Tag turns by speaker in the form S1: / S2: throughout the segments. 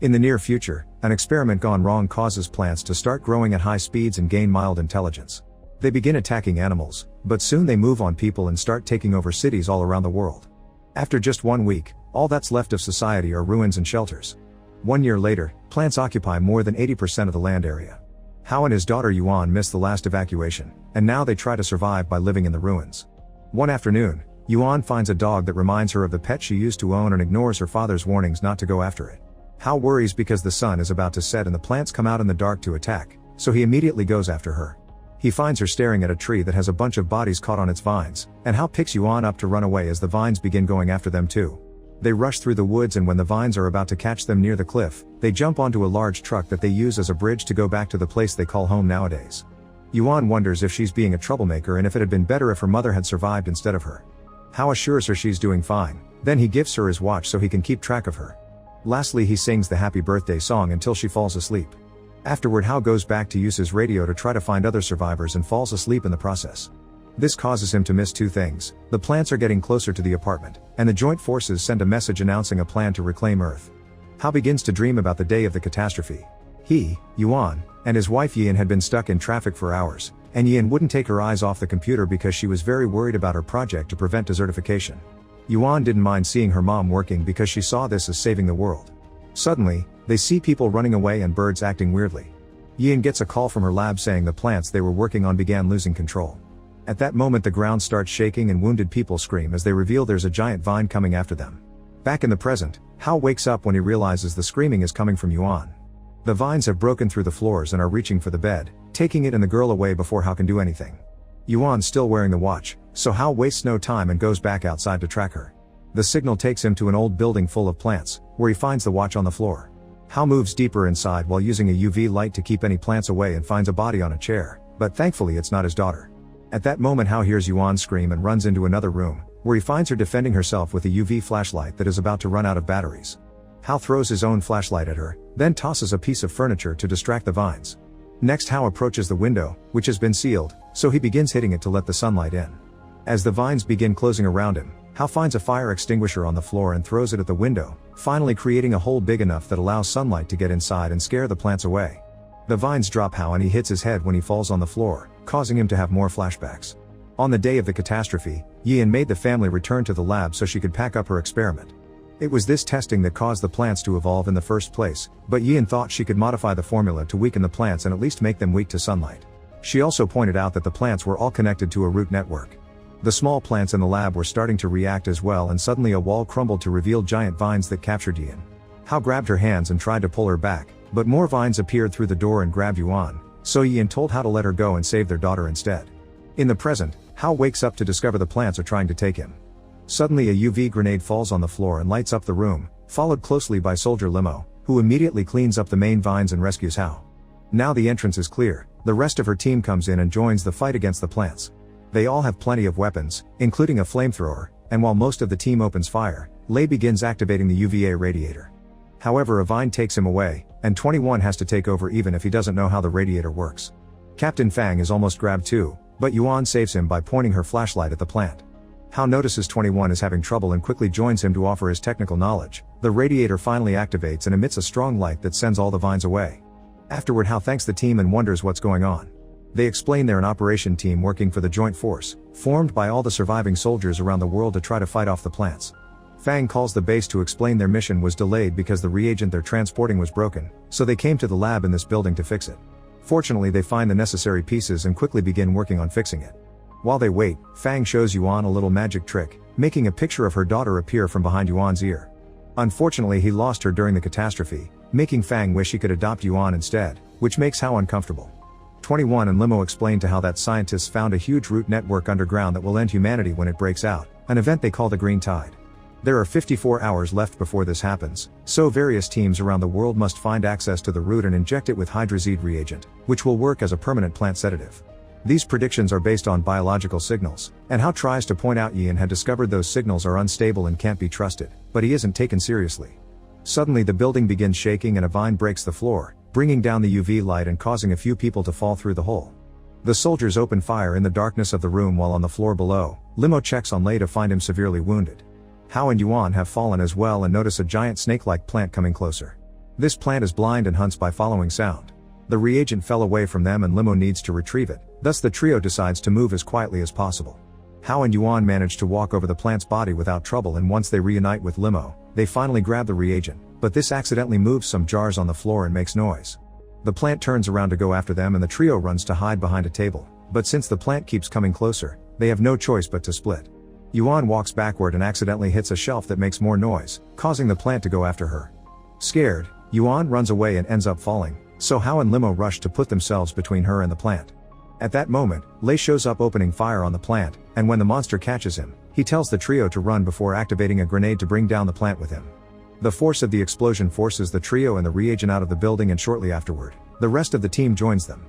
S1: In the near future, an experiment gone wrong causes plants to start growing at high speeds and gain mild intelligence. They begin attacking animals, but soon they move on people and start taking over cities all around the world. After just 1 week, all that's left of society are ruins and shelters. 1 year later, plants occupy more than 80% of the land area. Hao and his daughter Yuan missed the last evacuation, and now they try to survive by living in the ruins. One afternoon, Yuan finds a dog that reminds her of the pet she used to own and ignores her father's warnings not to go after it. Hao worries because the sun is about to set and the plants come out in the dark to attack, so he immediately goes after her. He finds her staring at a tree that has a bunch of bodies caught on its vines, and Hao picks Yuan up to run away as the vines begin going after them too. They rush through the woods, and when the vines are about to catch them near the cliff, they jump onto a large truck that they use as a bridge to go back to the place they call home nowadays. Yuan wonders if she's being a troublemaker and if it had been better if her mother had survived instead of her. Hao assures her she's doing fine, then he gives her his watch so he can keep track of her. Lastly, he sings the happy birthday song until she falls asleep. Afterward, Hao goes back to use his radio to try to find other survivors and falls asleep in the process. This causes him to miss two things: the plants are getting closer to the apartment, and the joint forces send a message announcing a plan to reclaim Earth. Hao begins to dream about the day of the catastrophe. He, Yuan, and his wife Yin had been stuck in traffic for hours, and Yin wouldn't take her eyes off the computer because she was very worried about her project to prevent desertification. Yuan didn't mind seeing her mom working because she saw this as saving the world. Suddenly, they see people running away and birds acting weirdly. Yin gets a call from her lab saying the plants they were working on began losing control. At that moment, the ground starts shaking and wounded people scream as they reveal there's a giant vine coming after them. Back in the present, Hao wakes up when he realizes the screaming is coming from Yuan. The vines have broken through the floors and are reaching for the bed, taking it and the girl away before Hao can do anything. Yuan's still wearing the watch, so Hao wastes no time and goes back outside to track her. The signal takes him to an old building full of plants, where he finds the watch on the floor. Hao moves deeper inside while using a UV light to keep any plants away and finds a body on a chair, but thankfully it's not his daughter. At that moment, Hao hears Yuan scream and runs into another room, where he finds her defending herself with a UV flashlight that is about to run out of batteries. Hao throws his own flashlight at her, then tosses a piece of furniture to distract the vines. Next, Hao approaches the window, which has been sealed, so he begins hitting it to let the sunlight in. As the vines begin closing around him, Hao finds a fire extinguisher on the floor and throws it at the window, finally creating a hole big enough that allows sunlight to get inside and scare the plants away. The vines drop Hao and he hits his head when he falls on the floor, causing him to have more flashbacks. On the day of the catastrophe, Yin made the family return to the lab so she could pack up her experiment. It was this testing that caused the plants to evolve in the first place, but Yin thought she could modify the formula to weaken the plants and at least make them weak to sunlight. She also pointed out that the plants were all connected to a root network. The small plants in the lab were starting to react as well, and suddenly a wall crumbled to reveal giant vines that captured Yin. Hao grabbed her hands and tried to pull her back, but more vines appeared through the door and grabbed Yuan, so Yin told Hao to let her go and save their daughter instead. In the present, Hao wakes up to discover the plants are trying to take him. Suddenly a UV grenade falls on the floor and lights up the room, followed closely by Soldier Limo, who immediately cleans up the main vines and rescues Hao. Now the entrance is clear, the rest of her team comes in and joins the fight against the plants. They all have plenty of weapons, including a flamethrower, and while most of the team opens fire, Lei begins activating the UVA radiator. However, a vine takes him away, and 21 has to take over even if he doesn't know how the radiator works. Captain Fang is almost grabbed too, but Yuan saves him by pointing her flashlight at the plant. Hao notices 21 is having trouble and quickly joins him to offer his technical knowledge. The radiator finally activates and emits a strong light that sends all the vines away. Afterward, Hao thanks the team and wonders what's going on. They explain they're an operation team working for the Joint Force, formed by all the surviving soldiers around the world to try to fight off the plants. Fang calls the base to explain their mission was delayed because the reagent they're transporting was broken, so they came to the lab in this building to fix it. Fortunately, they find the necessary pieces and quickly begin working on fixing it. While they wait, Fang shows Yuan a little magic trick, making a picture of her daughter appear from behind Yuan's ear. Unfortunately, he lost her during the catastrophe, making Fang wish he could adopt Yuan instead, which makes Hao uncomfortable. 21 and Limo explain to Hao that scientists found a huge root network underground that will end humanity when it breaks out, an event they call the Green Tide. There are 54 hours left before this happens, so various teams around the world must find access to the root and inject it with hydrazide reagent, which will work as a permanent plant sedative. These predictions are based on biological signals, and Hao tries to point out Yin had discovered those signals are unstable and can't be trusted, but he isn't taken seriously. Suddenly the building begins shaking and a vine breaks the floor, bringing down the UV light and causing a few people to fall through the hole. The soldiers open fire in the darkness of the room while on the floor below, Limo checks on Lei to find him severely wounded. Hao and Yuan have fallen as well and notice a giant snake-like plant coming closer. This plant is blind and hunts by following sound. The reagent fell away from them and Limo needs to retrieve it, thus the trio decides to move as quietly as possible. Hao and Yuan manage to walk over the plant's body without trouble, and once they reunite with Limo, they finally grab the reagent, but this accidentally moves some jars on the floor and makes noise. The plant turns around to go after them and the trio runs to hide behind a table, but since the plant keeps coming closer, they have no choice but to split. Yuan walks backward and accidentally hits a shelf that makes more noise, causing the plant to go after her. Scared, Yuan runs away and ends up falling, so Hao and Limo rush to put themselves between her and the plant. At that moment, Lei shows up opening fire on the plant, and when the monster catches him, he tells the trio to run before activating a grenade to bring down the plant with him. The force of the explosion forces the trio and the reagent out of the building, and shortly afterward, the rest of the team joins them.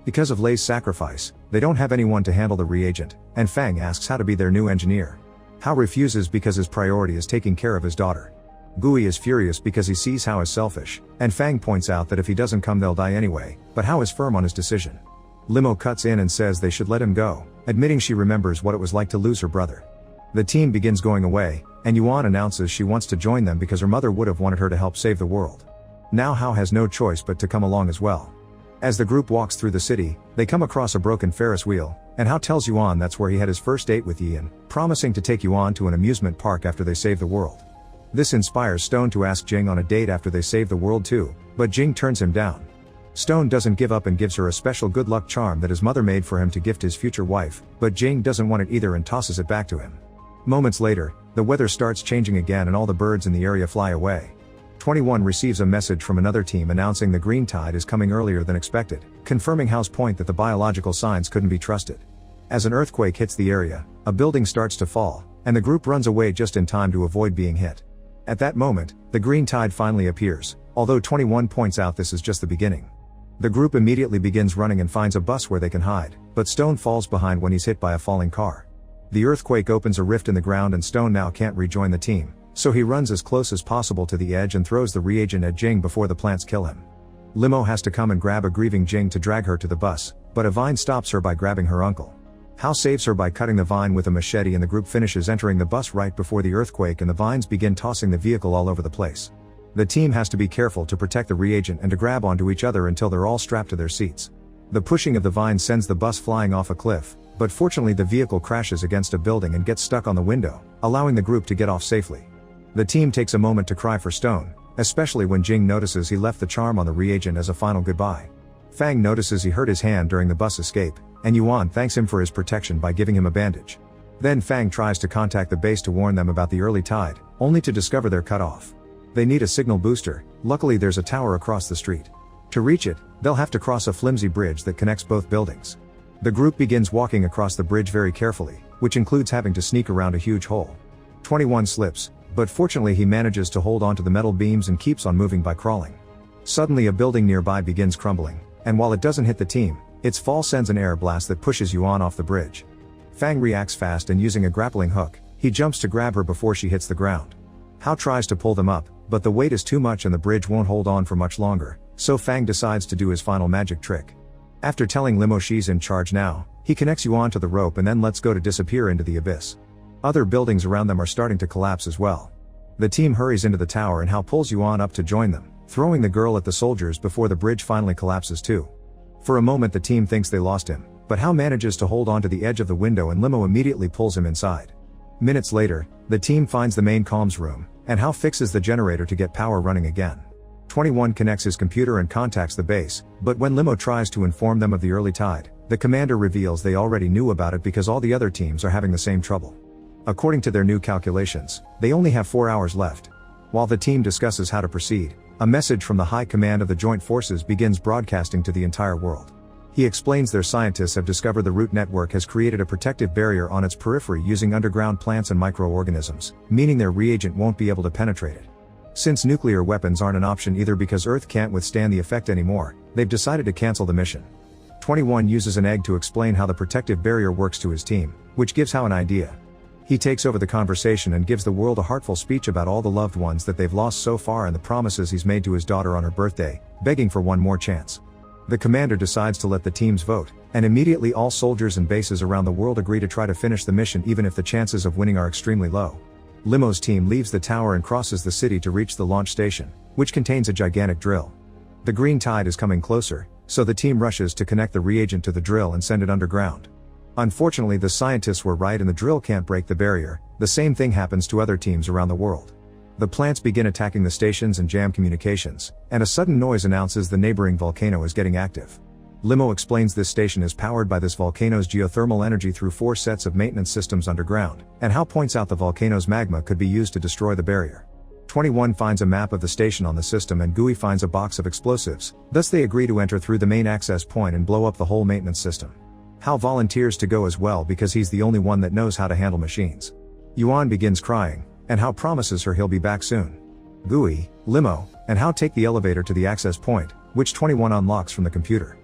S1: Because of Lei's sacrifice, they don't have anyone to handle the reagent, and Fang asks how to be their new engineer. Hao refuses because his priority is taking care of his daughter. Gui is furious because he sees Hao as selfish, and Fang points out that if he doesn't come they'll die anyway, but Hao is firm on his decision. Limo cuts in and says they should let him go, admitting she remembers what it was like to lose her brother. The team begins going away, and Yuan announces she wants to join them because her mother would have wanted her to help save the world. Now Hao has no choice but to come along as well. As the group walks through the city, they come across a broken Ferris wheel, and Hao tells Yuan that's where he had his first date with Yian, promising to take Yuan to an amusement park after they save the world. This inspires Stone to ask Jing on a date after they save the world too, but Jing turns him down. Stone doesn't give up and gives her a special good luck charm that his mother made for him to gift his future wife, but Jing doesn't want it either and tosses it back to him. Moments later, the weather starts changing again and all the birds in the area fly away. 21 receives a message from another team announcing the green tide is coming earlier than expected, confirming Hao's point that the biological signs couldn't be trusted. As an earthquake hits the area, a building starts to fall, and the group runs away just in time to avoid being hit. At that moment, the green tide finally appears, although 21 points out this is just the beginning. The group immediately begins running and finds a bus where they can hide, but Stone falls behind when he's hit by a falling car. The earthquake opens a rift in the ground and Stone now can't rejoin the team, so he runs as close as possible to the edge and throws the reagent at Jing before the plants kill him. Limo has to come and grab a grieving Jing to drag her to the bus, but a vine stops her by grabbing her uncle. Hao saves her by cutting the vine with a machete, and the group finishes entering the bus right before the earthquake and the vines begin tossing the vehicle all over the place. The team has to be careful to protect the reagent and to grab onto each other until they're all strapped to their seats. The pushing of the vine sends the bus flying off a cliff, but fortunately the vehicle crashes against a building and gets stuck on the window, allowing the group to get off safely. The team takes a moment to cry for Stone, especially when Jing notices he left the charm on the reagent as a final goodbye. Fang notices he hurt his hand during the bus escape, and Yuan thanks him for his protection by giving him a bandage. Then Fang tries to contact the base to warn them about the early tide, only to discover they're cut off. They need a signal booster. Luckily there's a tower across the street. To reach it, they'll have to cross a flimsy bridge that connects both buildings. The group begins walking across the bridge very carefully, which includes having to sneak around a huge hole. 21 slips, but fortunately he manages to hold onto the metal beams and keeps on moving by crawling. Suddenly a building nearby begins crumbling, and while it doesn't hit the team, its fall sends an air blast that pushes Yuan off the bridge. Fang reacts fast and using a grappling hook, he jumps to grab her before she hits the ground. Hao tries to pull them up, but the weight is too much and the bridge won't hold on for much longer, so Fang decides to do his final magic trick. After telling Limo she's in charge now, he connects Yuan to the rope and then lets go to disappear into the abyss. Other buildings around them are starting to collapse as well. The team hurries into the tower and Hao pulls Yuan up to join them, throwing the girl at the soldiers before the bridge finally collapses too. For a moment the team thinks they lost him, but Hao manages to hold on to the edge of the window and Limo immediately pulls him inside. Minutes later, the team finds the main comms room, and Hao fixes the generator to get power running again. 21 connects his computer and contacts the base, but when Limo tries to inform them of the early tide, the commander reveals they already knew about it because all the other teams are having the same trouble. According to their new calculations, they only have 4 hours left. While the team discusses how to proceed, a message from the High Command of the Joint Forces begins broadcasting to the entire world. He explains their scientists have discovered the root network has created a protective barrier on its periphery using underground plants and microorganisms, meaning their reagent won't be able to penetrate it. Since nuclear weapons aren't an option either because Earth can't withstand the effect anymore, they've decided to cancel the mission. 21 uses an egg to explain how the protective barrier works to his team, which gives Hao an idea. He takes over the conversation and gives the world a heartful speech about all the loved ones that they've lost so far and the promises he's made to his daughter on her birthday, begging for one more chance. The commander decides to let the teams vote, and immediately all soldiers and bases around the world agree to try to finish the mission even if the chances of winning are extremely low. Limo's team leaves the tower and crosses the city to reach the launch station, which contains a gigantic drill. The green tide is coming closer, so the team rushes to connect the reagent to the drill and send it underground. Unfortunately, the scientists were right and the drill can't break the barrier. The same thing happens to other teams around the world. The plants begin attacking the stations and jam communications, and a sudden noise announces the neighboring volcano is getting active. Limo explains this station is powered by this volcano's geothermal energy through 4 sets of maintenance systems underground, and how points out the volcano's magma could be used to destroy the barrier. 21 finds a map of the station on the system and Gui finds a box of explosives, thus they agree to enter through the main access point and blow up the whole maintenance system. Hao volunteers to go as well because he's the only one that knows how to handle machines. Yuan begins crying, and Hao promises her he'll be back soon. Gui, Limo, and Hao take the elevator to the access point, which 21 unlocks from the computer.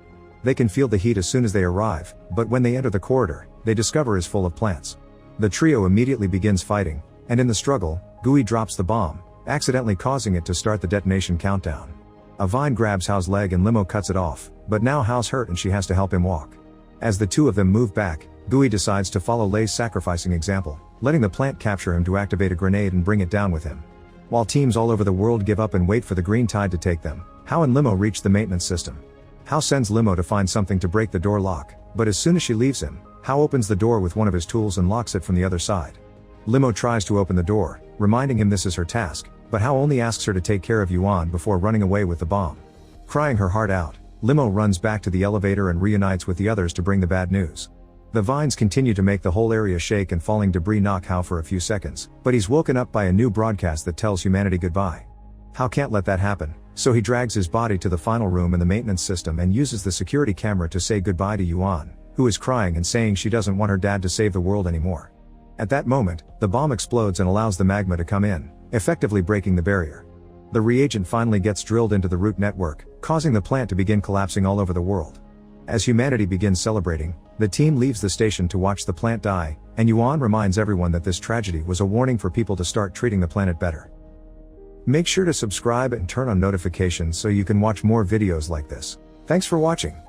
S1: They can feel the heat as soon as they arrive, but when they enter the corridor, they discover is full of plants. The trio immediately begins fighting, and in the struggle, Gui drops the bomb, accidentally causing it to start the detonation countdown. A vine grabs Hao's leg and Limo cuts it off, but now Hao's hurt and she has to help him walk. As the two of them move back, Gui decides to follow Lei's sacrificing example, letting the plant capture him to activate a grenade and bring it down with him. While teams all over the world give up and wait for the green tide to take them, Hao and Limo reach the maintenance system. Hao sends Limo to find something to break the door lock, but as soon as she leaves him, Hao opens the door with one of his tools and locks it from the other side. Limo tries to open the door, reminding him this is her task, but Hao only asks her to take care of Yuan before running away with the bomb. Crying her heart out, Limo runs back to the elevator and reunites with the others to bring the bad news. The vines continue to make the whole area shake and falling debris knock Hao for a few seconds, but he's woken up by a new broadcast that tells humanity goodbye. Hao can't let that happen, so he drags his body to the final room in the maintenance system and uses the security camera to say goodbye to Yuan, who is crying and saying she doesn't want her dad to save the world anymore. At that moment, the bomb explodes and allows the magma to come in, effectively breaking the barrier. The reagent finally gets drilled into the root network, causing the plant to begin collapsing all over the world. As humanity begins celebrating, the team leaves the station to watch the plant die, and Yuan reminds everyone that this tragedy was a warning for people to start treating the planet better. Make sure to subscribe and turn on notifications so you can watch more videos like this. Thanks for watching.